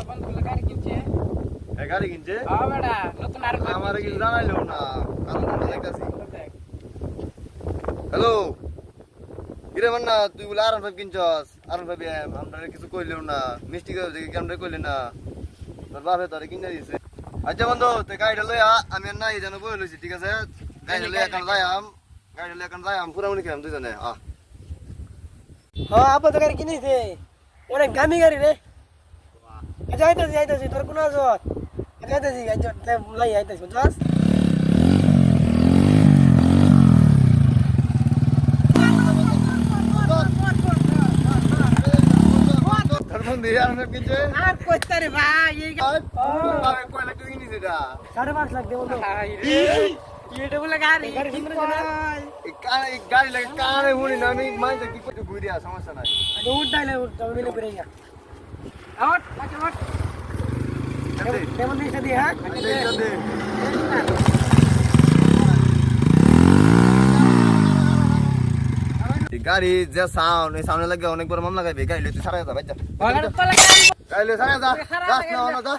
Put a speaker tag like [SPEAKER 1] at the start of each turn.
[SPEAKER 1] বন্ধুগুলো গাড়ি কিনছে।
[SPEAKER 2] গাড়ি কিনছে
[SPEAKER 1] বেটা নতুন আর
[SPEAKER 2] আমার কিছু জানাইলো না। হ্যালো কিরে মান্না, তুই বলে আর কিনছস? আর আমরা কিছু কইলেও না, মিষ্টি কেমন কইলি না, তোর বাপে তোরে কিনে দিছে। আচ্ছা বন্ধু তুই গাড়িটা লইয়া, আমি আর নাই যেন বই লইছি, ঠিক আছে? গাড়িটা লইয়া এখন যাইয়াম পুরামুনি খেলাম দুজনে।
[SPEAKER 3] হ্যাঁ আপা তো গাড়ি কিনেছে, অনেক দামি গাড়ি রে। আচ্ছা আইতাছি তোর কোন আজ আইতাছি লাই আইতাছি বুঝছস।
[SPEAKER 2] তোর বন্ধু আর কিনছে
[SPEAKER 3] আর কইতে রে ভাই এই
[SPEAKER 2] বাপে কয় লাখ টাকা কিনেছে এটা?
[SPEAKER 3] 5.5 লাখ দে বন্ধু।
[SPEAKER 1] এটা বলে গাড়ি
[SPEAKER 3] গাড়ি কিনবে না?
[SPEAKER 2] এই গাড়ি লাগে কানে শুনি না, আমি মাইতে কি করতে ঘুরিয়া সমস্যা নাই।
[SPEAKER 3] আগে উঠ দাইলে উঠ তবে মিলে করে যা।
[SPEAKER 1] আউট আচ্ছা আউট
[SPEAKER 3] কেমন দিছে দি হ্যাঁ?
[SPEAKER 2] গাড়ি যে সাউন্ড, এই সাউন্ডে লাগে অনেক বড় মামলা খাইবে। গাড়ি লইতে সারা যা, ভাই যা।
[SPEAKER 1] বলার তো লাগে
[SPEAKER 2] গাড়ি লই সারা যা, যা না যা।